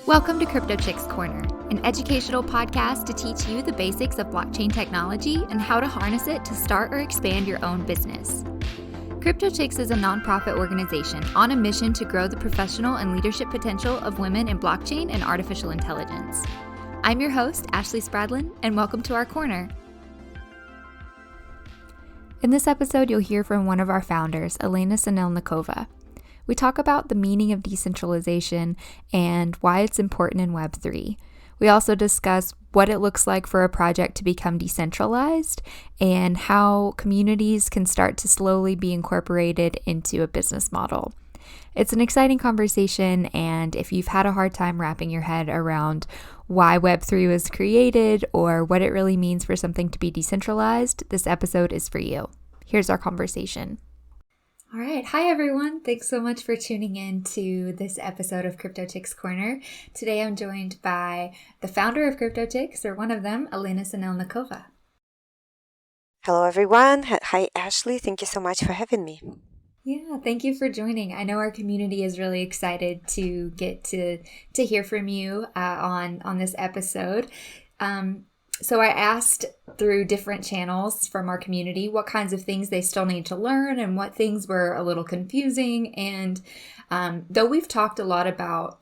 Welcome to CryptoChicks Corner, an educational podcast to teach you the basics of blockchain technology and how to harness it to start or expand your own business. CryptoChicks is a nonprofit organization on a mission to grow the professional and leadership potential of women in blockchain and artificial intelligence. I'm your host, Ashley Spradlin, and welcome to our corner. In this episode, you'll hear from one of our founders, Elena Sinelnikova. We talk about the meaning of decentralization and why it's important in Web3. We also discuss what it looks like for a project to become decentralized and how communities can start to slowly be incorporated into a business model. It's an exciting conversation, and if you've had a hard time wrapping your head around why Web3 was created or what it really means for something to be decentralized, this episode is for you. Here's our conversation. All right. Hi, everyone. Thanks so much for tuning in to this episode of CryptoChicks Corner. Today, I'm joined by the founder of CryptoChicks, or one of them, Elena Sinelnikova. Hello, everyone. Hi, Ashley. Thank you so much for having me. Yeah, thank you for joining. I know our community is really excited to get to hear from you on this episode. So I asked through different channels from our community what kinds of things they still need to learn and what things were a little confusing. And though we've talked a lot about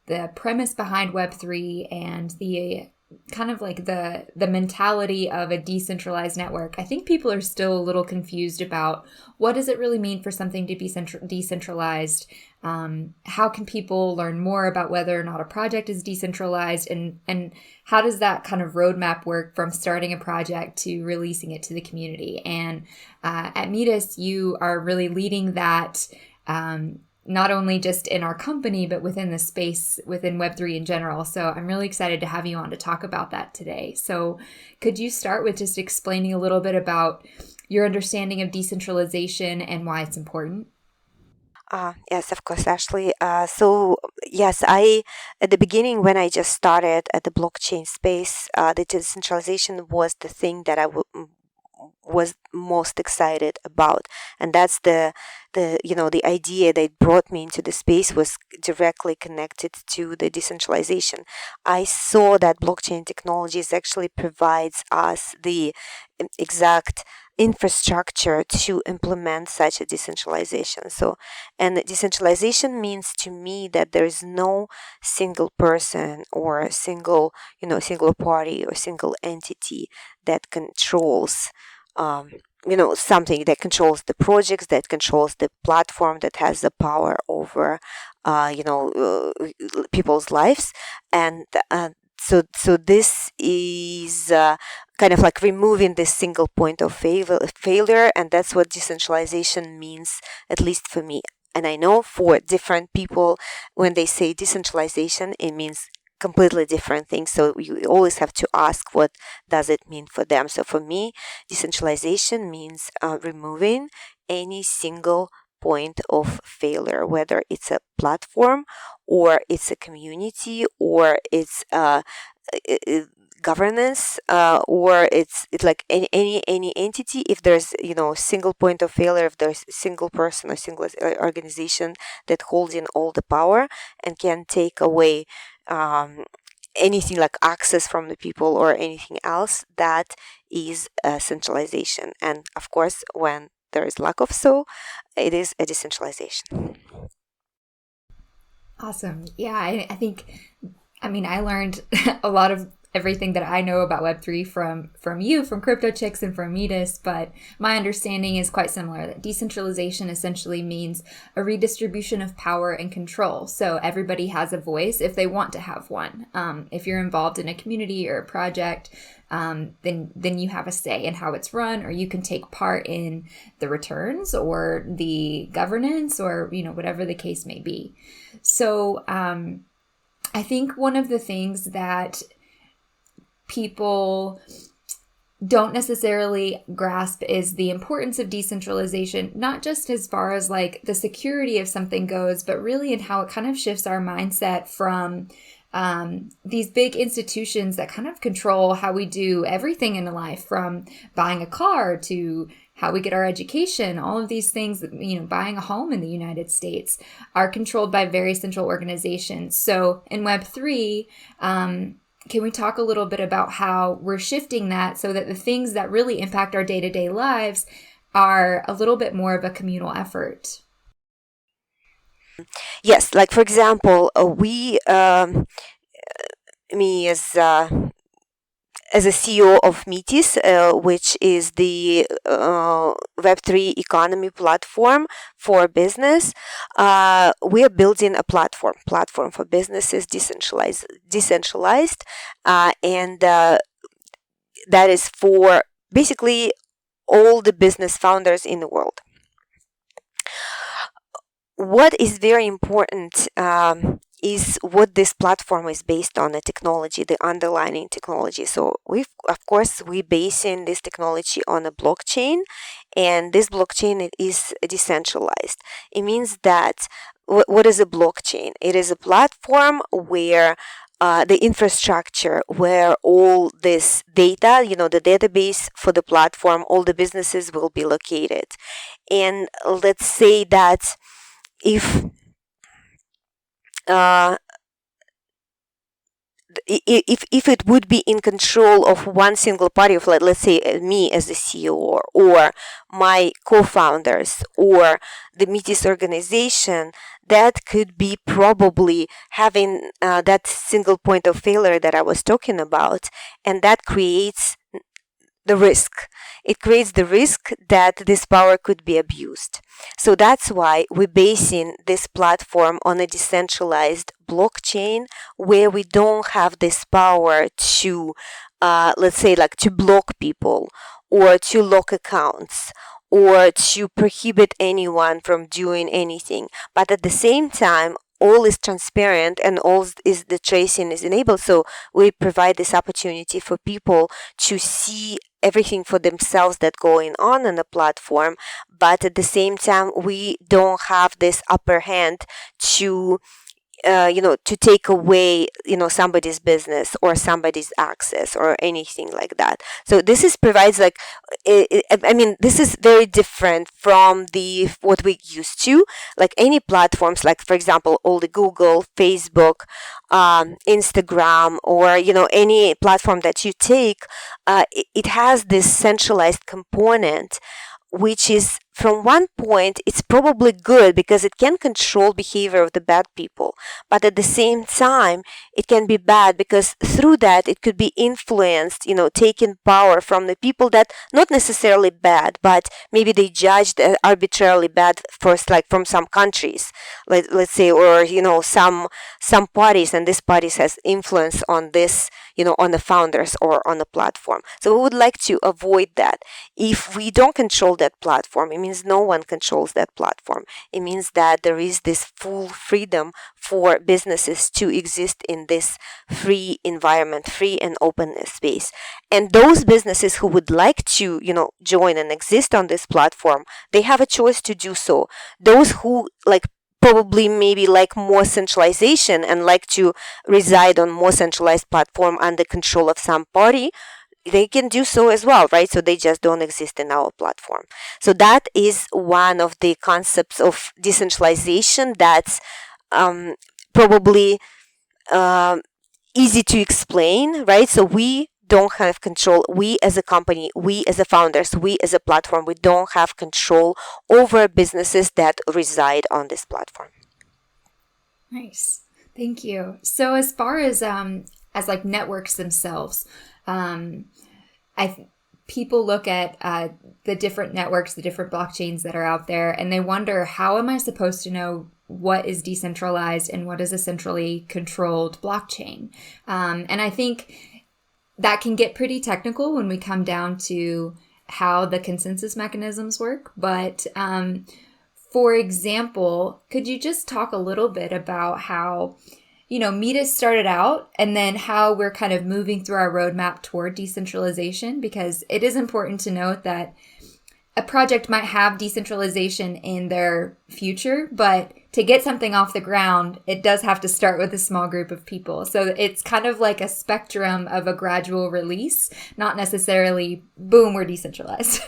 the premise behind Web3 and the kind of like the mentality of a decentralized network, I think people are still a little confused about what does it really mean for something to be decentralized? How can people learn more about whether or not a project is decentralized? And how does that kind of roadmap work from starting a project to releasing it to the community? And at Metis, you are really leading that not only just in our company, but within the space, within Web3 in general. So I'm really excited to have you on to talk about that today. So could you start with just explaining a little bit about your understanding of decentralization and why it's important? Yes, of course, Ashley. At the beginning, when I just started at the blockchain space, the decentralization was the thing that I was most excited about, and that's the idea that brought me into the space was directly connected to the decentralization. I saw that blockchain technologies actually provides us the exact infrastructure to implement such a decentralization. And decentralization means to me that there is no single person or single party or single entity that controls something, that controls the projects, that controls the platform, that has the power over people's lives. And so this is kind of like removing this single point of failure, and that's what decentralization means, at least for me. And I know for different people, when they say decentralization, it means completely different things. So you always have to ask, what does it mean for them? So for me, decentralization means removing any single point of failure, whether it's a platform or it's a community or it's governance or it's like any entity. If there's single point of failure, if there's a single person or single organization that holds in all the power and can take away anything like access from the people or anything else, that is centralization. And of course, when there is lack of so, it is a decentralization. Awesome. Yeah, I learned a lot of everything that I know about Web3 from you, from CryptoChicks, and from Metis, but my understanding is quite similar, that decentralization essentially means a redistribution of power and control. So everybody has a voice if they want to have one. If you're involved in a community or a project, then you have a say in how it's run, or you can take part in the returns or the governance or, whatever the case may be. So I think one of the things that people don't necessarily grasp is the importance of decentralization, not just as far as like the security of something goes, but really in how it kind of shifts our mindset from these big institutions that kind of control how we do everything in life, from buying a car to how we get our education. All of these things, buying a home in the United States, are controlled by very central organizations. So in Web3, can we talk a little bit about how we're shifting that so that the things that really impact our day-to-day lives are a little bit more of a communal effort? Yes, like for example, me as a CEO of Metis, which is the Web3 economy platform for business, we are building a platform for businesses, decentralized, and that is for basically all the business founders in the world. What is very important is what this platform is based on, the technology, the underlying technology. So we basing this technology on a blockchain, and this blockchain is decentralized. It means that what is a blockchain? It is a platform where the infrastructure, where all this data, the database for the platform, all the businesses will be located. And let's say that if if it would be in control of one single party, of let's say me as the CEO, or my co-founders, or the Metis organization, that could be probably having that single point of failure that I was talking about, and that creates the risk. It creates the risk that this power could be abused. So that's why we're basing this platform on a decentralized blockchain, where we don't have this power to, let's say, like to block people, or to lock accounts, or to prohibit anyone from doing anything. But at the same time, all is transparent and all is the tracing is enabled. So we provide this opportunity for people to see everything for themselves that's going on the platform. But at the same time, we don't have this upper hand to to take away, somebody's business or somebody's access or anything like that. So this provides like, this is very different from what we used to, like any platforms, like for example, all the Google, Facebook, Instagram, or, any platform that you take, it has this centralized component, which is, from one point, it's probably good because it can control behavior of the bad people. But at the same time, it can be bad because through that, it could be influenced, taking power from the people that not necessarily bad, but maybe they judged arbitrarily bad first, like from some countries, let's say, or, some parties, and this parties has influence on this, on the founders or on the platform. So we would like to avoid that. If we don't control that platform, it means no one controls that platform. It means that there is this full freedom for businesses to exist in this free environment, free and open space. And those businesses who would like to, join and exist on this platform, they have a choice to do so. Those who probably maybe like more centralization and like to reside on more centralized platform under control of some party, they can do so as well, right? So they just don't exist in our platform. So that is one of the concepts of decentralization that's probably easy to explain, right? So we don't have control. We as a company, we as a founders, we as a platform, we don't have control over businesses that reside on this platform. Nice. Thank you. So as far as like networks themselves, people look at the different networks, the different blockchains that are out there, and they wonder, how am I supposed to know what is decentralized and what is a centrally controlled blockchain? And I think that can get pretty technical when we come down to how the consensus mechanisms work. But for example, could you just talk a little bit about how, Metis started out, and then how we're kind of moving through our roadmap toward decentralization? Because it is important to note that a project might have decentralization in their future, but to get something off the ground, it does have to start with a small group of people. So it's kind of like a spectrum of a gradual release, not necessarily, boom, we're decentralized.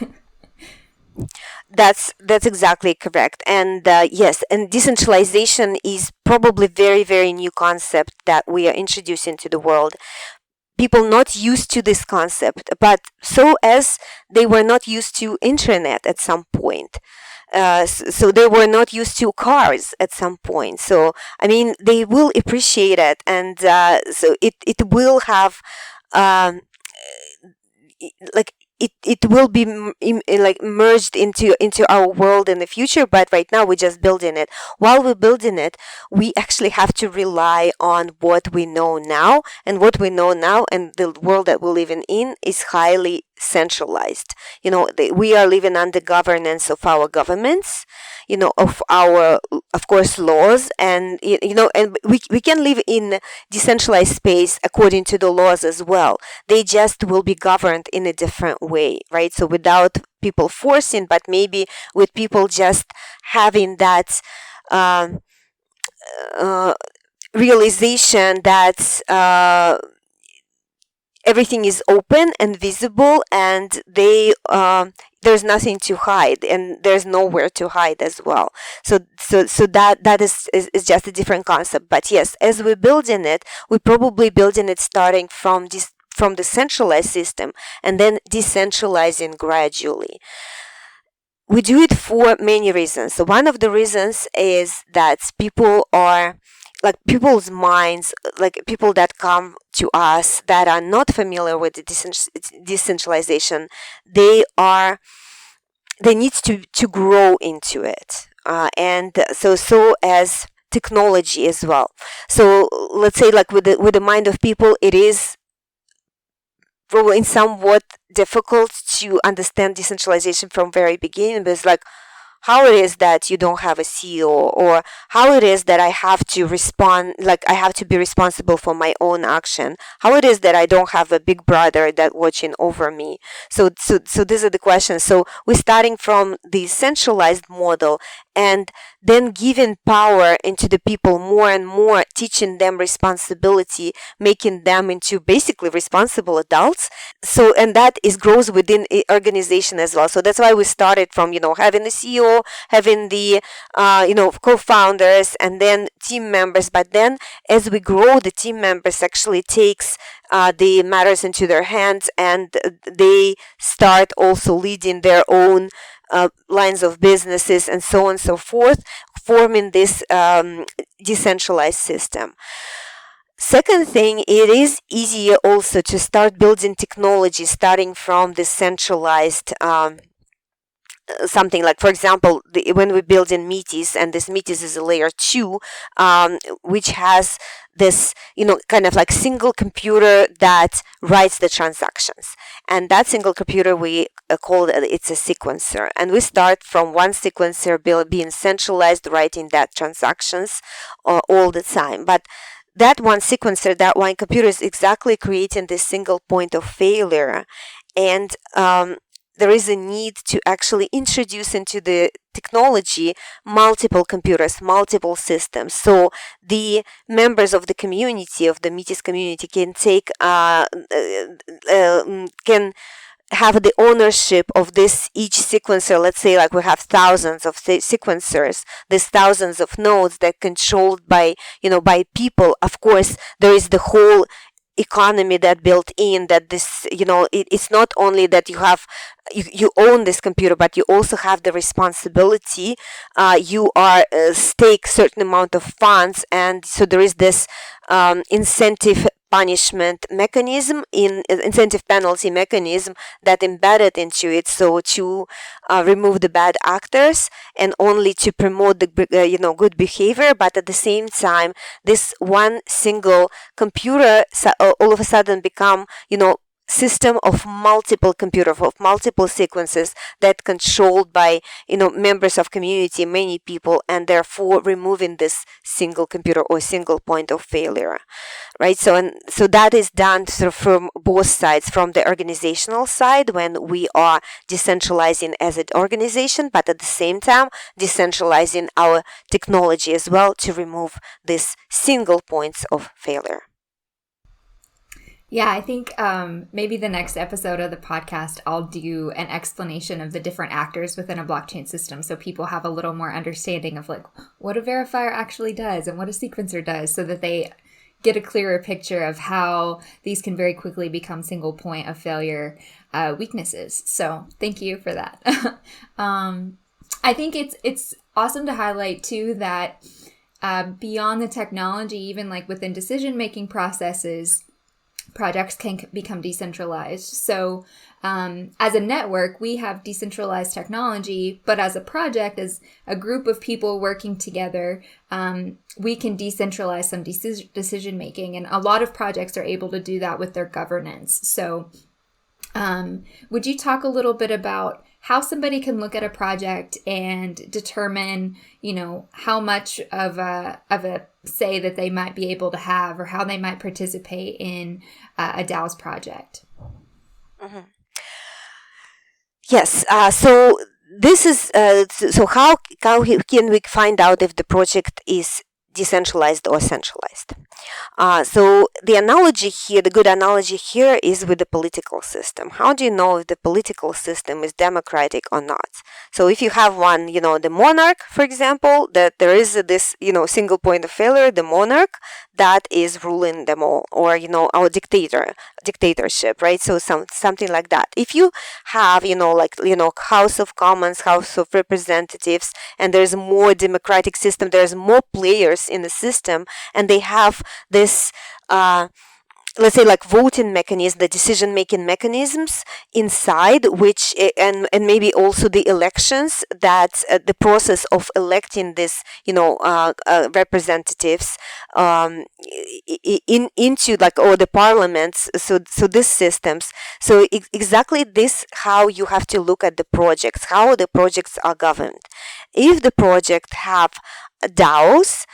That's exactly correct. And yes, and decentralization is probably very, very new concept that we are introducing to the world. People not used to this concept, but so as they were not used to internet at some point. So they were not used to cars at some point. So I mean, they will appreciate it, and so it will have um, like it will be like merged into our world in the future, but right now we're just building it. While we're building it, we actually have to rely on what we know now, and what we know now and the world that we're living in is highly centralized. We are living under governance of our governments, of our, of course, laws, and and we can live in decentralized space according to the laws as well. They just will be governed in a different way, right? So without people forcing, but maybe with people just having that uh, realization that everything is open and visible, and there's nothing to hide, and there's nowhere to hide as well. So that is just a different concept. But yes, as we're building it, we're probably building it starting from the centralized system and then decentralizing gradually. We do it for many reasons. So one of the reasons is that people's minds, like people that come to us that are not familiar with the decentralization, they need to grow into it, and so as technology as well. So let's say, like with the mind of people, it is probably somewhat difficult to understand decentralization from very beginning, but it's like how it is that you don't have a CEO, or how it is that I have to respond, like I have to be responsible for my own action, how it is that I don't have a big brother that watching over me. So these are the questions. So we're starting from the centralized model, and then giving power into the people more and more, teaching them responsibility, making them into basically responsible adults. So, and that is grows within a organization as well. So that's why we started from having the CEO, having the co-founders, and then team members. But then as we grow, the team members actually takes the matters into their hands, and they start also leading their own lines of businesses and so on and so forth, forming this decentralized system. Second thing, it is easier also to start building technology starting from the centralized something. Like, for example, when we build in Metis, and this Metis is a layer 2, which has this kind of like single computer that writes the transactions, and that single computer we call it's a sequencer, and we start from one sequencer being centralized, writing that transactions all the time. But that one sequencer, that one computer, is exactly creating this single point of failure, and there is a need to actually introduce into the technology multiple computers, multiple systems. So the members of the community, of the Metis community, can take can have the ownership of this each sequencer. Let's say, like, we have thousands of sequencers, there's thousands of nodes that controlled by people. Of course, there is the whole economy that built in, that this it's not only that you own this computer, but you also have the responsibility. You are stake certain amount of funds, and so there is this incentive punishment mechanism, incentive penalty mechanism that embedded into it, so to remove the bad actors and only to promote the good behavior. But at the same time, this one single computer all of a sudden become system of multiple computers, of multiple sequences that controlled by members of community, many people, and therefore removing this single computer or single point of failure, right? So that is done sort of from both sides, from the organizational side when we are decentralizing as an organization, but at the same time decentralizing our technology as well to remove these single points of failure. Yeah, I think maybe the next episode of the podcast, I'll do an explanation of the different actors within a blockchain system so people have a little more understanding of like what a verifier actually does and what a sequencer does so that they get a clearer picture of how these can very quickly become single point of failure weaknesses. So thank you for that. I think it's awesome to highlight too that beyond the technology, even like within decision-making processes, projects can become decentralized. So as a network, we have decentralized technology, but as a project, as a group of people working together, we can decentralize some decision making. And a lot of projects are able to do that with their governance. So would you talk a little bit about how somebody can look at a project and determine, how much of a say that they might be able to have or how they might participate in a DAO's project? Mm-hmm. Yes. So this is so how can we find out if the project is decentralized or centralized? So the analogy here, the good analogy here is with the political system. How do you know if the political system is democratic or not? So if you have one, the monarch, for example, that there is this, single point of failure, the monarch that is ruling them all, or, our dictatorship, right? So something like that. If you have, House of Commons, House of Representatives, and there's more democratic system, there's more players in the system, and they have this let's say like voting mechanism, the decision making mechanisms inside which and maybe also the elections that the process of electing this representatives into like or the parliaments, so these systems, so exactly this how you have to look at the projects, how the projects are governed. If the project have DAOs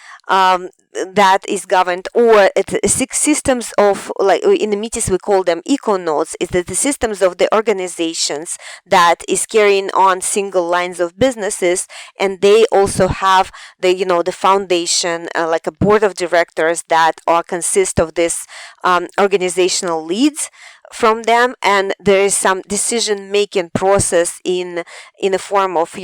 that is governed, or six systems of, like in the meetings we call them eco nodes, is that the systems of the organizations that is carrying on single lines of businesses, and they also have the the foundation, like a board of directors that are consist of this organizational leads from them, and there is some decision making process in the form of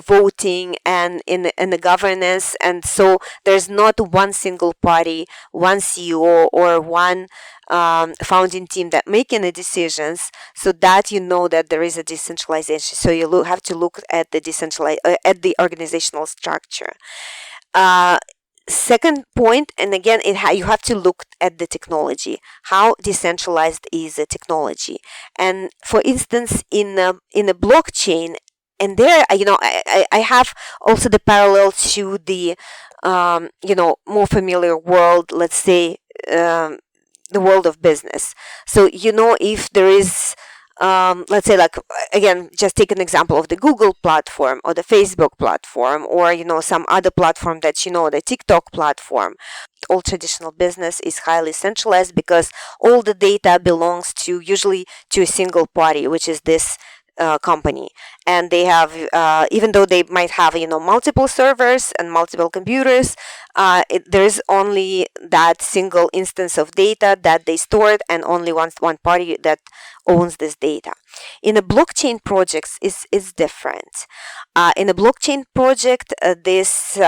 voting and in the governance. And so there's not one single party, one CEO, or one founding team that making the decisions, so that that there is a decentralization. So you have to look at the at the organizational structure. Second point, and again, you have to look at the technology. How decentralized is the technology? And for instance, in a blockchain, and there, I have also the parallel to the more familiar world, let's say the world of business. So if there is let's say, like, again, just take an example of the Google platform or the Facebook platform, or some other platform that the TikTok platform. All traditional business is highly centralized because all the data belongs to usually to a single party, which is this company. And they have even though they might have multiple servers and multiple computers, there's only that single instance of data that they stored, and only one party that owns this data. In a blockchain projects is different. In a blockchain project, this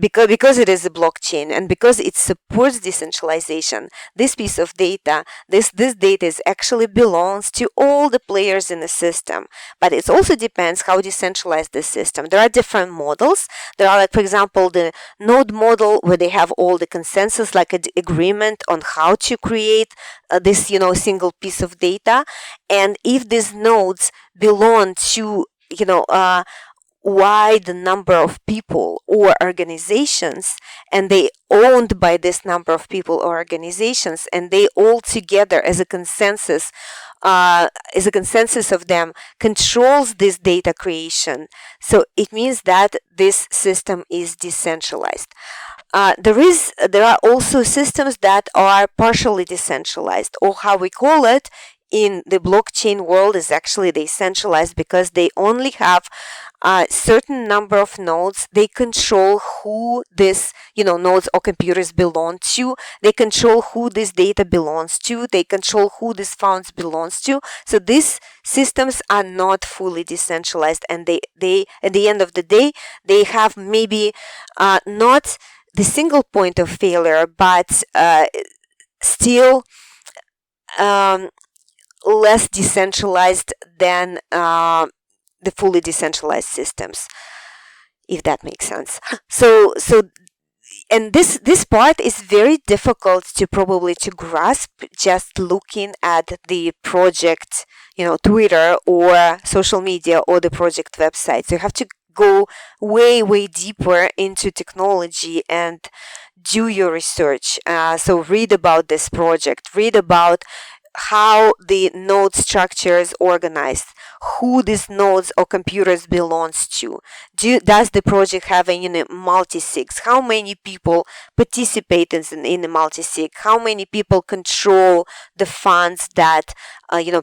because it is a blockchain and because it supports decentralization, this piece of data, this data is actually belongs to all the players in the system. But it also depends how decentralized the system. There are different models. There are, like, for example, the node model, where they have all the consensus, like an agreement on how to create this single piece of data. And if these nodes belong to wide number of people or organizations, and they owned by this number of people or organizations, and they all together as a consensus of them controls this data creation. So it means that this system is decentralized. There are also systems that are partially decentralized, or how we call it in the blockchain world is actually decentralized, because they only have a certain number of nodes. They control who this, nodes or computers belong to. They control who this data belongs to. They control who these funds belongs to. So these systems are not fully decentralized, and they at the end of the day, they have maybe not the single point of failure, but still less decentralized than the fully decentralized systems, if that makes sense. So and this part is very difficult to probably to grasp just looking at the project, Twitter or social media or the project website. So you have to go way deeper into technology and do your research. So read about this project, read about how the node structure is organized, who these nodes or computers belongs to. Does the project have a multi-sig? How many people participate in the multi-sig? How many people control the funds that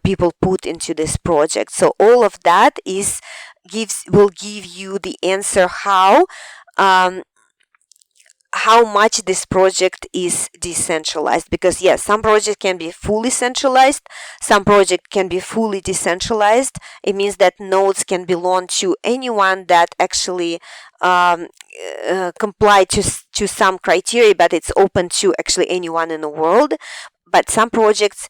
people put into this project? So all of that will give you the answer how much this project is decentralized. Because yes, some project can be fully centralized, some project can be fully decentralized. It means that nodes can belong to anyone that actually comply to some criteria, but it's open to actually anyone in the world. But some projects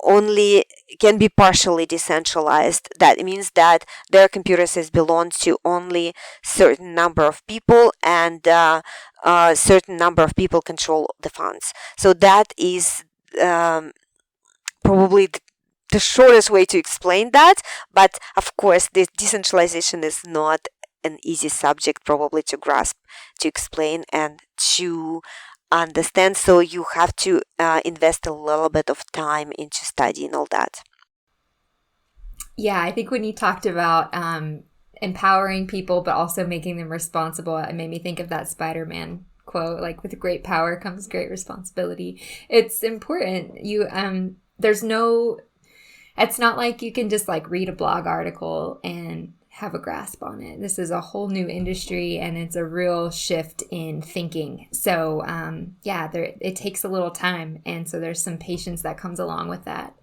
only can be partially decentralized. That means that their computer systems belong to only certain number of people, and certain number of people control the funds. So that is probably the shortest way to explain that. But of course, the decentralization is not an easy subject probably to grasp, to explain, and to understand. So you have to invest a little bit of time into studying all that. Yeah, I think when you talked about empowering people, but also making them responsible, it made me think of that Spider-Man quote, like, with great power comes great responsibility. It's important. It's not like you can just like read a blog article and have a grasp on it. This is a whole new industry, and it's a real shift in thinking. So it takes a little time, and so there's some patience that comes along with that.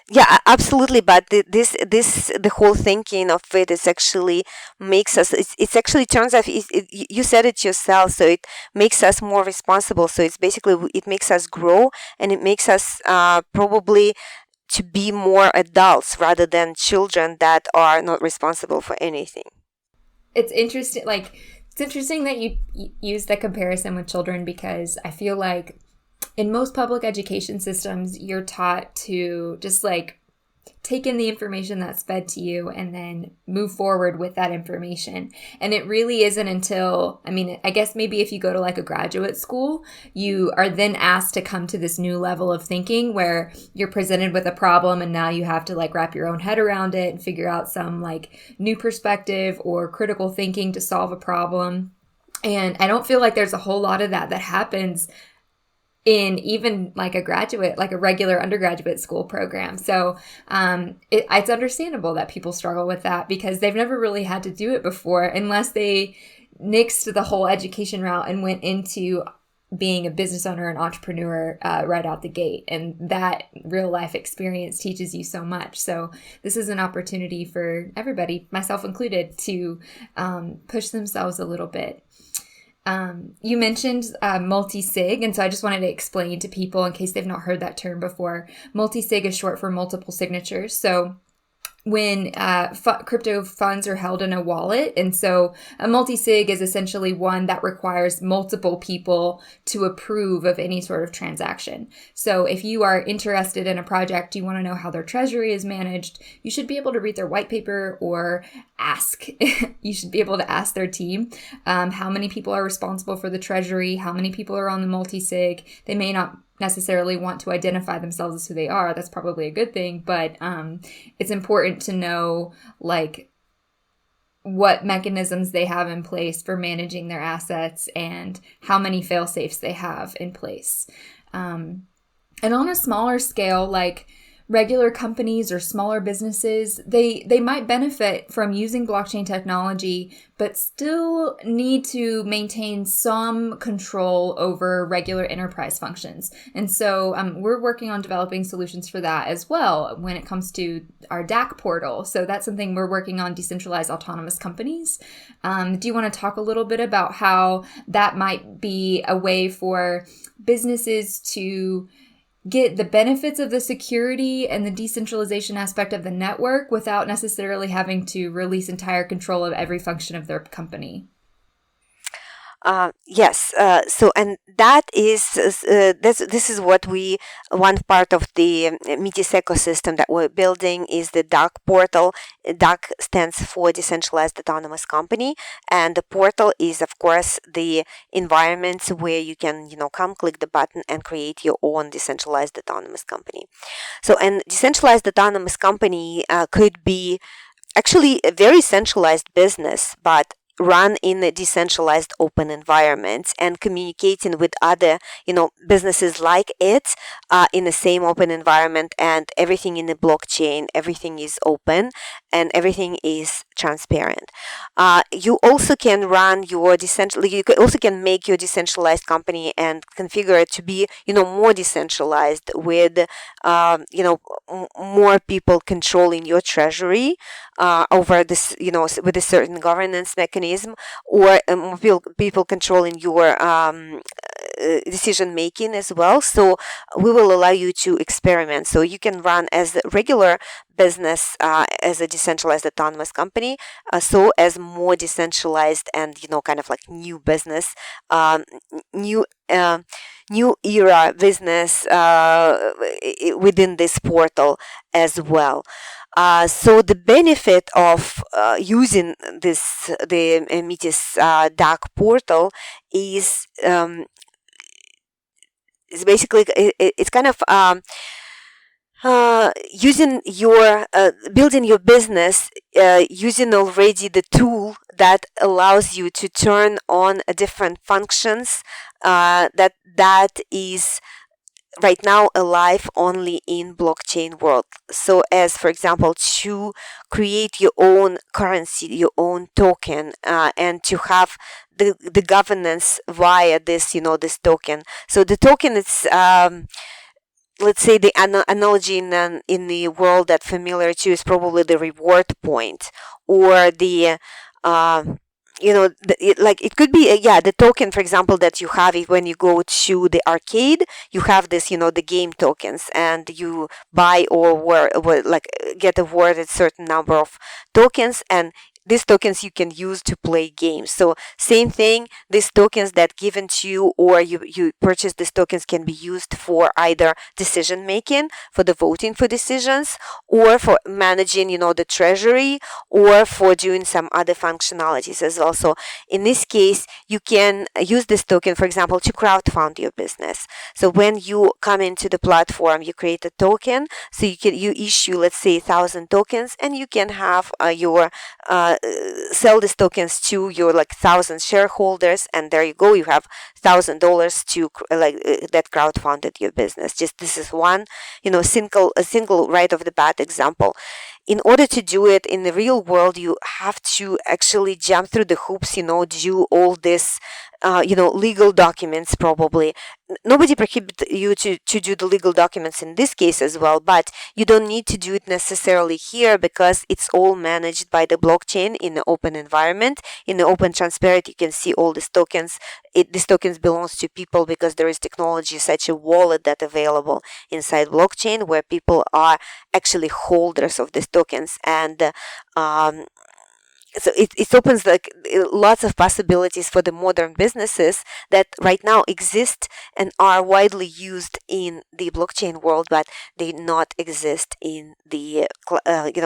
Yeah, absolutely. But the whole thinking of it is actually makes us. It's actually turns out. You said it yourself. So it makes us more responsible. So it's basically it makes us grow, and it makes us probably to be more adults rather than children that are not responsible for anything. It's interesting. It's interesting that you use the comparison with children, because I feel like in most public education systems, you're taught to just take in the information that's fed to you and then move forward with that information. And it really isn't until, I guess maybe if you go to a graduate school, you are then asked to come to this new level of thinking where you're presented with a problem, and now you have to wrap your own head around it and figure out some new perspective or critical thinking to solve a problem. And I don't feel like there's a whole lot of that happens in even a regular undergraduate school program. So it's understandable that people struggle with that, because they've never really had to do it before, unless they nixed the whole education route and went into being a business owner and entrepreneur right out the gate. And that real life experience teaches you so much. So this is an opportunity for everybody, myself included, to push themselves a little bit. You mentioned multi-sig, and so I just wanted to explain to people in case they've not heard that term before. Multi-sig is short for multiple signatures. So when crypto funds are held in a wallet. And so a multi-sig is essentially one that requires multiple people to approve of any sort of transaction. So if you are interested in a project, you want to know how their treasury is managed, you should be able to read their white paper or ask. You should be able to ask their team how many people are responsible for the treasury, how many people are on the multi-sig. They may not necessarily want to identify themselves as who they are. That's probably a good thing, but it's important to know like what mechanisms they have in place for managing their assets and how many fail safes they have in place. And on a smaller scale, like regular companies or smaller businesses, they might benefit from using blockchain technology, but still need to maintain some control over regular enterprise functions. And so we're working on developing solutions for that as well when it comes to our DAC portal. So that's something we're working on, decentralized autonomous companies. Do you want to talk a little bit about how that might be a way for businesses to get the benefits of the security and the decentralization aspect of the network without necessarily having to release entire control of every function of their company? Yes. And that is this is what one part of the Metis ecosystem that we're building is the DAC portal. DAC stands for Decentralized Autonomous Company, and the portal is, of course, the environment where you can come click the button and create your own decentralized autonomous company. So, and decentralized autonomous company could be actually a very centralized business, but run in a decentralized open environment and communicating with other businesses like it in the same open environment, and everything in the blockchain, everything is open and everything is transparent. You also can run your you also can make your decentralized company and configure it to be more decentralized with more people controlling your treasury over this with a certain governance mechanism, or more people controlling your decision making as well. So we will allow you to experiment. So you can run as a regular business as a decentralized autonomous company, so as more decentralized and kind of like new business, new era business within this portal as well. So the benefit of using the Metis DAC portal is basically it's kind of using your building your business using already the tool that allows you to turn on different functions that is right now alive only in blockchain world. So as for example, to create your own currency, your own token, and to have the governance via this this token. So the token is let's say the analogy in the world that familiar to is probably the reward point, or the it could be the token, for example, that you have when you go to the arcade. You have this the game tokens, and you buy or get awarded certain number of tokens, and these tokens you can use to play games. So same thing, these tokens that given to you or you purchase these tokens can be used for either decision making, for the voting for decisions, or for managing the treasury, or for doing some other functionalities as well. So in this case, you can use this token, for example, to crowdfund your business. So when you come into the platform, you create a token, so you issue, let's say, 1,000 tokens, and you can have your sell these tokens to your 1,000 shareholders, and there you go, you have $1,000 to that crowdfunded your business. Just this is one a single right off the bat example. In order to do it in the real world, you have to actually jump through the hoops, do all this legal documents. Probably nobody prohibits you to do the legal documents in this case as well, but you don't need to do it necessarily here, because it's all managed by the blockchain in the open environment, in the open transparent. You can see all these tokens these tokens belongs to people because there is technology such a wallet that available inside blockchain where people are actually holders of these tokens. And um, so it opens like lots of possibilities for the modern businesses that right now exist and are widely used in the blockchain world, but they not exist in the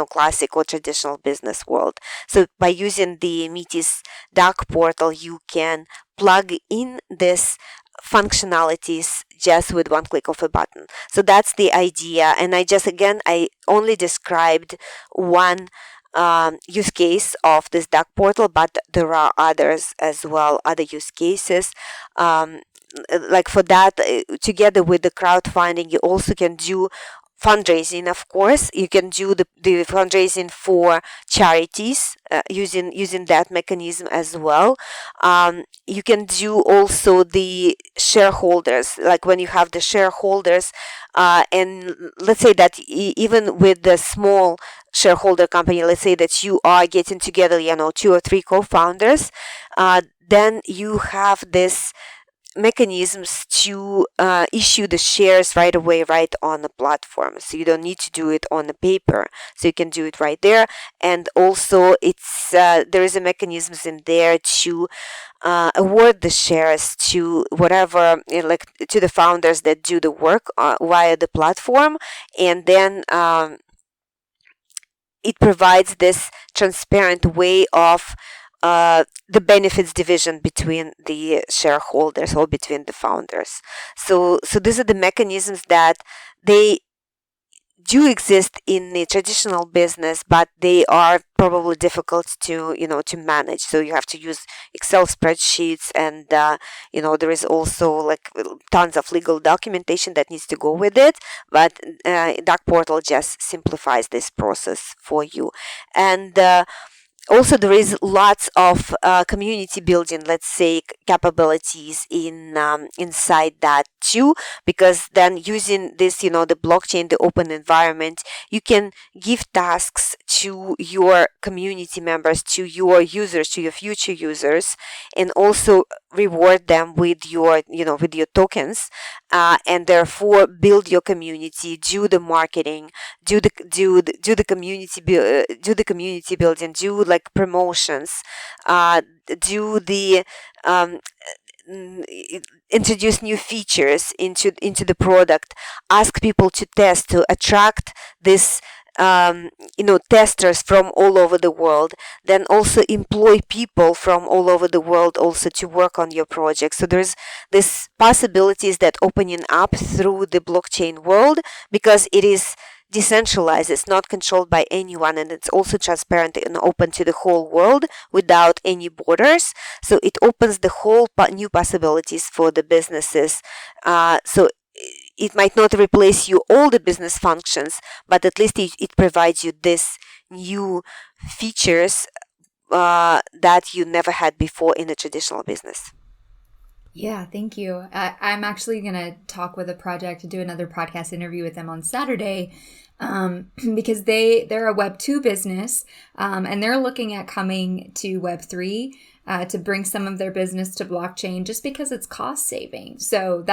classic or traditional business world. So by using the Metis dark portal, you can plug in this functionalities just with one click of a button. So that's the idea. And I only described one use case of this dark portal, but there are others as well, other use cases. Like for that, together with the crowdfunding, you also can do fundraising. Of course, you can do the fundraising for charities using that mechanism as well. You can do also the shareholders, like when you have the shareholders, and let's say that even with the small shareholder company, let's say that you are getting together, 2 or 3 co-founders, then you have this mechanisms to issue the shares right away, right on the platform. So you don't need to do it on the paper. So you can do it right there. And also, it's there is a mechanisms in there to award the shares to whatever, like to the founders that do the work via the platform, and then it provides this transparent way of the benefits division between the shareholders or between the founders. So these are the mechanisms that they do exist in the traditional business, but they are probably difficult to manage. So you have to use Excel spreadsheets, and there is also like tons of legal documentation that needs to go with it. But Dark Portal just simplifies this process for you, and also there is lots of community building, let's say, capabilities inside that too, because then using this, the blockchain, the open environment, you can give tasks to your community members, to your users, to your future users, and also reward them with your tokens, and therefore build your community, do the marketing, do the community building, do like promotions, do the introduce new features into the product, ask people to test, to attract this testers from all over the world, then also employ people from all over the world also to work on your project. So there's this possibilities that opening up through the blockchain world, because it is decentralized, it's not controlled by anyone, and it's also transparent and open to the whole world without any borders. So it opens the whole new possibilities for the businesses. So it might not replace you all the business functions, but at least it provides you this new features that you never had before in a traditional business. Yeah, thank you. I'm actually going to talk with a project to do another podcast interview with them on Saturday, because they're a Web 2 business, and they're looking at coming to Web 3 to bring some of their business to blockchain just because it's cost saving. So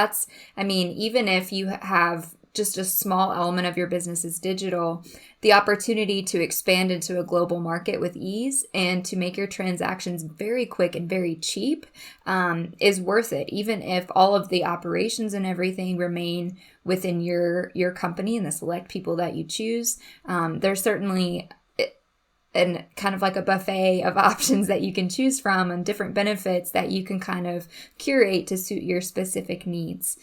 even if you have just a small element of your business is digital, the opportunity to expand into a global market with ease and to make your transactions very quick and very cheap is worth it, even if all of the operations and everything remain within your company and the select people that you choose. There's certainly and kind of like a buffet of options that you can choose from and different benefits that you can kind of curate to suit your specific needs.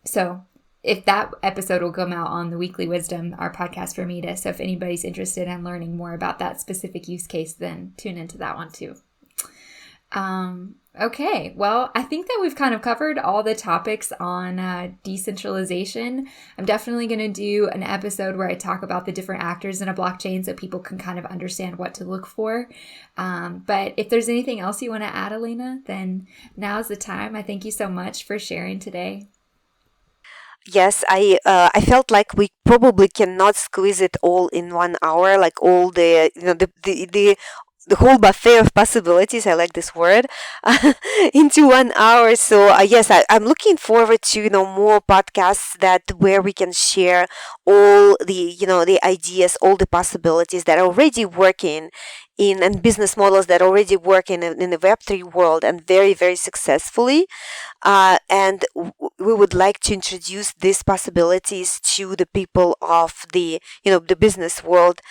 So if that episode will come out on the Weekly Wisdom, our podcast for Meta. So if anybody's interested in learning more about that specific use case, then tune into that one too. Okay, well, I think that we've kind of covered all the topics on decentralization. I'm definitely going to do an episode where I talk about the different actors in a blockchain so people can kind of understand what to look for. But if there's anything else you want to add, Elena, then now's the time. I thank you so much for sharing today. Yes, I felt like we probably cannot squeeze it all in 1 hour, like all the the whole buffet of possibilities, I like this word, into 1 hour. So yes, I'm looking forward to, more podcasts that where we can share all the, the ideas, all the possibilities that are already working in, and business models that already work in the Web3 world, and very, very successfully. And we would like to introduce these possibilities to the people of the, the business world,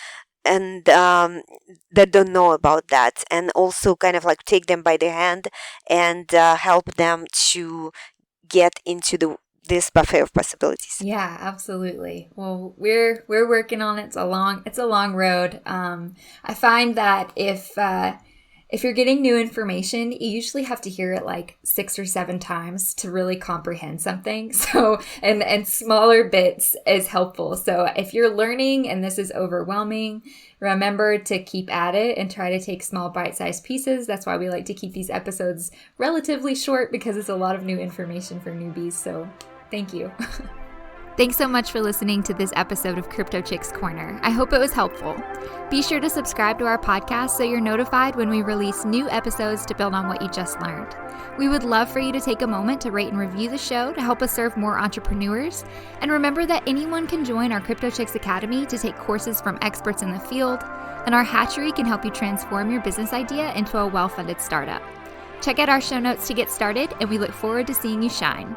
and that don't know about that, and also kind of like take them by the hand and help them to get into this buffet of possibilities. Yeah, absolutely. Well, we're working on it. It's a long road. I find that if you're getting new information, you usually have to hear it like 6 or 7 times to really comprehend something. So, and smaller bits is helpful. So if you're learning and this is overwhelming, remember to keep at it and try to take small bite-sized pieces. That's why we like to keep these episodes relatively short, because it's a lot of new information for newbies. So thank you. Thanks so much for listening to this episode of CryptoChicks Corner. I hope it was helpful. Be sure to subscribe to our podcast so you're notified when we release new episodes to build on what you just learned. We would love for you to take a moment to rate and review the show to help us serve more entrepreneurs. And remember that anyone can join our CryptoChicks Academy to take courses from experts in the field, and our hatchery can help you transform your business idea into a well-funded startup. Check out our show notes to get started, and we look forward to seeing you shine.